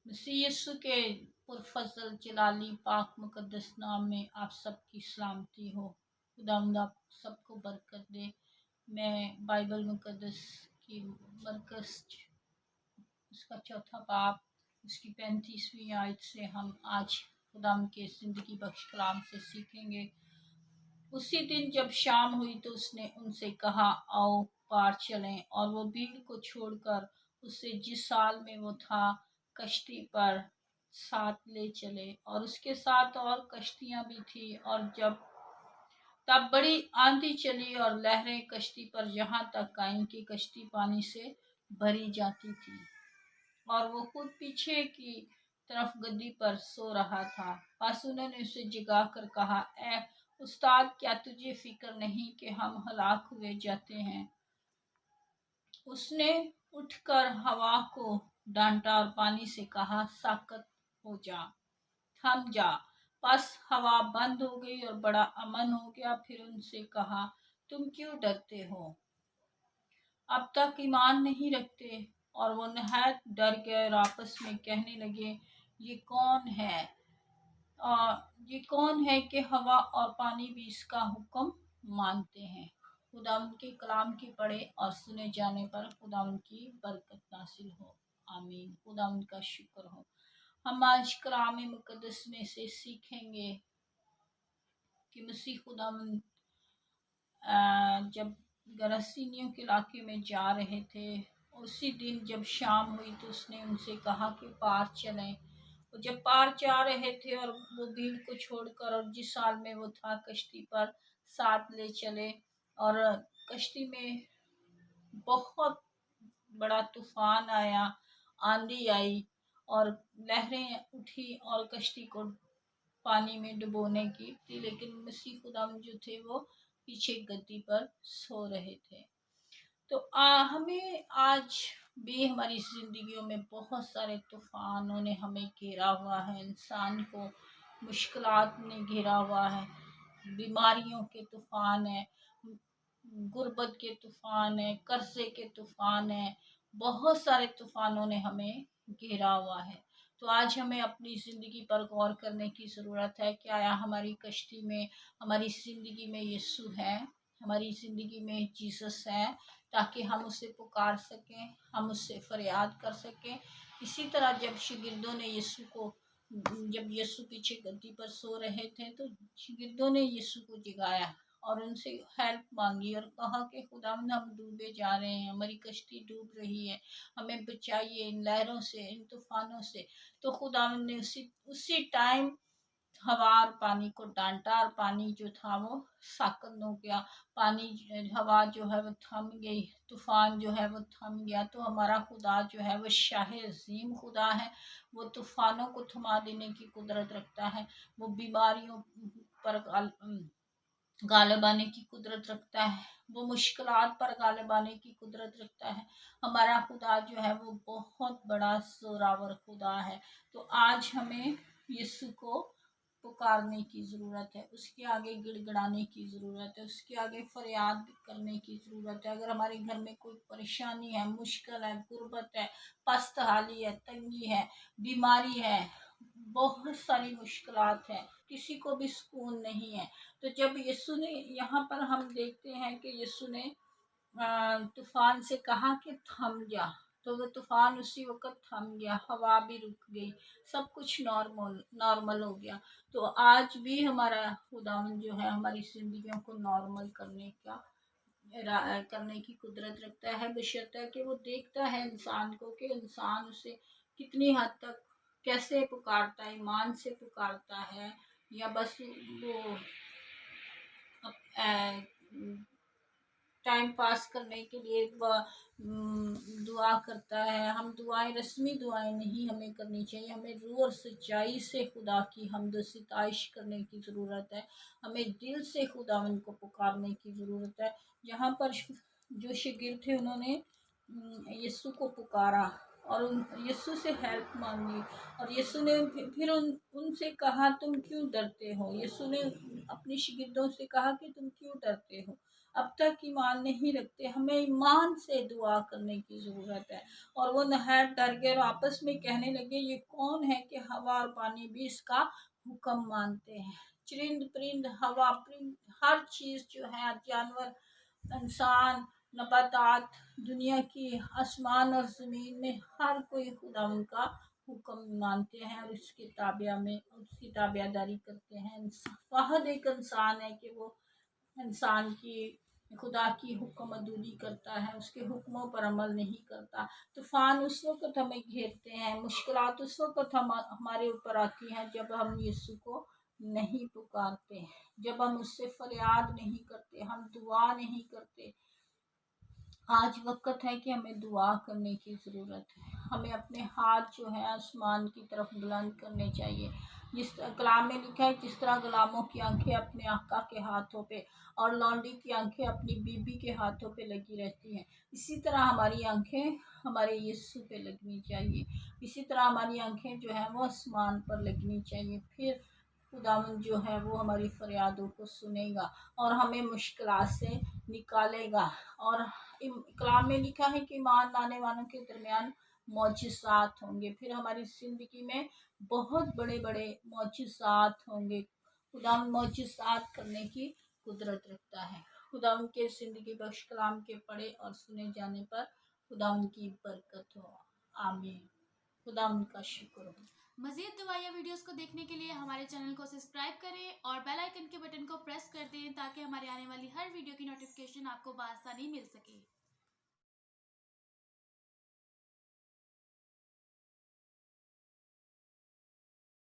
मसीह यीशु के पुरफजल जलाली पाक मुकद्दस नाम में आप सबकी सलामती हो। खुदावंद आप सबको बरकत दे। मैं बाइबल मुकद्दस की बरकत उसका चौथा बाब उसकी 35वीं आयत से हम आज खुदावंद के ज़िंदगी बख्श कलाम से सीखेंगे। उसी दिन जब शाम हुई तो उसने उनसे कहा, आओ पार चलें। और वो भीड़ को छोड़कर उससे जिस साल में वो था कश्ती पर साथ ले चले, और उसके साथ और कश्तियां भी थी। और तब बड़ी आंधी चली और लहरें कश्ती पर यहाँ तक आईं कि कश्ती पानी से भरी जाती थी, और वो खुद पीछे की तरफ गद्दी पर सो रहा था। बस उन्होंने उसे जगा कर कहा, ए उस्ताद, क्या तुझे फिक्र नहीं कि हम हलाक हुए जाते हैं? उसने उठकर हवा को डांटा और पानी से कहा, साकत हो जा, थम जा। बस हवा बंद हो गई और बड़ा अमन हो गया। फिर उनसे कहा, तुम क्यों डरते हो? अब तक ईमान नहीं रखते? और वो नहायत डर गए और आपस में कहने लगे, ये कौन है ये कौन है कि हवा और पानी भी इसका हुक्म मानते हैं। खुदावंद के कलाम की पढ़े और सुने जाने पर खुदावंद की बरकत नासिल हो। आमीन। खुदावंद का शुक्र हो। हम आज कलाम मुकद्दस में से सीखेंगे कि मसीह खुदावंद जब गरसीनियों के इलाके में जा रहे थे, उसी दिन जब शाम हुई तो उसने उनसे कहा कि पार चलें। वो जब पार जा रहे थे और वो भीड़ को छोड़कर और जिस साल में वो था कश्ती पर साथ ले चले, और कश्ती में बहुत बड़ा तूफान आया, आंधी आई और लहरें उठी और कश्ती को पानी में डुबोने की थी, लेकिन मसीह खुदाम जो थे वो पीछे गद्दी पर सो रहे थे। तो हमें आज भी हमारी ज़िंदगियों में बहुत सारे तूफानों ने हमें घेरा हुआ है। इंसान को मुश्किलात ने घेरा हुआ है। बीमारियों के तूफान है, गुर्बत के तूफान है, कर्जे के तूफान है, बहुत सारे तूफानों ने हमें घेरा हुआ है। तो आज हमें अपनी ज़िंदगी पर गौर करने की ज़रूरत है। क्या हमारी कश्ती में, हमारी ज़िंदगी में यीशु है, हमारी ज़िंदगी में जीसस है, ताकि हम उसे पुकार सकें, हम उससे फरियाद कर सकें। इसी तरह जब शागिर्दों ने जब यीशु पीछे गद्दी पर सो रहे थे तो शागिर्दों ने यीशु को जगाया और उनसे हेल्प मांगी और कहा कि खुदावंद, हम डूबे जा रहे हैं, हमारी कश्ती डूब रही है, हमें बचाइए इन लहरों से, इन तूफानों से। तो खुदावंद ने उसी टाइम हवा और पानी को डांटा और पानी जो था वो साकत हो गया। हवा जो है वो थम गई, तूफान जो है वो थम गया। तो हमारा खुदा जो है वो शाह अजीम खुदा है। वो तूफानों को थमा देने की कुदरत रखता है। वो बीमारियों पर गालिब आने की कुदरत रखता है। वो मुश्किलात पर गालिब आने की कुदरत रखता है। हमारा खुदा जो है वो बहुत बड़ा जोरावर खुदा है। तो आज हमें यीशु को पुकारने की ज़रूरत है, उसके आगे गिड़गिड़ाने की ज़रूरत है, उसके आगे फरियाद करने की ज़रूरत है। अगर हमारे घर में कोई परेशानी है, मुश्किल है, गुर्बत है, पस्त हाली है, तंगी है, बीमारी है, बहुत सारी मुश्किलात हैं, किसी को भी सुकून नहीं है, तो जब यीशु ने, यहाँ पर हम देखते हैं कि यीशु ने तूफान से कहा कि थम जा, तो वो तूफान उसी वक्त थम गया, हवा भी रुक गई, सब कुछ नॉर्मल हो गया। तो आज भी हमारा खुदावंद जो है हमारी जिंदगियों को नॉर्मल करने की कुदरत रखता है, बशर्ते कि वो देखता है इंसान को कि इंसान उसे कितनी हद तक कैसे पुकारता है, ईमान से पुकारता है, या बस वो टाइम पास करने के लिए दुआ करता है। हम दुआएं, रस्मी दुआएं नहीं हमें करनी चाहिए। हमें रूह और सच्चाई से खुदा की हम्द सिताइश करने की ज़रूरत है। हमें दिल से खुदावंद को पुकारने की ज़रूरत है। यहाँ पर जो शागिर्द थे उन्होंने यीशु को पुकारा और यीशु से हेल्प मांगी, और यीशु ने फिर उनसे कहा, तुम क्यों डरते हो? यीशु ने अपने शागिर्दों से कहा कि तुम क्यों डरते हो? अब तक ईमान नहीं रखते। हमें ईमान से दुआ करने की ज़रूरत है। और वो नहायत डर गए और आपस में कहने लगे, ये कौन है कि हवा और पानी भी इसका हुक्म मानते हैं। चरिंद परिंद, हवा परिंद, हर चीज़ जो है, जानवर, इंसान, नबातात, दुनिया की आसमान और ज़मीन में हर कोई खुदा उनका हुक्म मानते हैं और उसकी ताबियादारी करते हैं। फहद एक इंसान है कि वो इंसान की खुदा की हुक्म अदूली करता है, उसके हुक्मों पर अमल नहीं करता। तूफ़ान उस वक़्त हमें घेरते हैं, मुश्किलात उस वक़्त हमारे ऊपर आती हैं जब हम यीशु को नहीं पुकारते, जब हम उससे फरियाद नहीं करते, हम दुआ नहीं करते। आज वक़्त है कि हमें दुआ करने की ज़रूरत है। हमें अपने हाथ जो है आसमान की तरफ बुलंद करने चाहिए। जिस कलाम में लिखा है, जिस तरह गुलामों की आंखें अपने आका के हाथों पे और लौंडी की आंखें अपनी बीबी के हाथों पे लगी रहती हैं, इसी तरह हमारी आंखें हमारे यीशु पे लगनी चाहिए। इसी तरह हमारी आंखें जो हैं वो आसमान पर लगनी चाहिए। फिर खुदावंद जो है वो हमारी फरियादों को सुनेगा और हमें मुश्किलात से निकालेगा। और कलाम में लिखा है कि ईमान लाने वालों के दरमियान मौजिज़ात होंगे। फिर हमारी ज़िंदगी में बहुत बड़े बड़े मौजिज़ात होंगे। खुदा मौजिज़ात करने की कुदरत रखता है। खुदा उनके ज़िंदगी बख्श कलाम के पढ़े और सुने जाने पर खुदा उनकी बरकत हो। आमीन। खुदा उनका शुक्र हो। मज़ीद दुआया वीडियोस को देखने के लिए हमारे चैनल को सब्सक्राइब करें और बेल आइकन के बटन को प्रेस कर दें ताकि हमारे आने वाली हर वीडियो की नोटिफिकेशन आपको बआसानी मिल सके।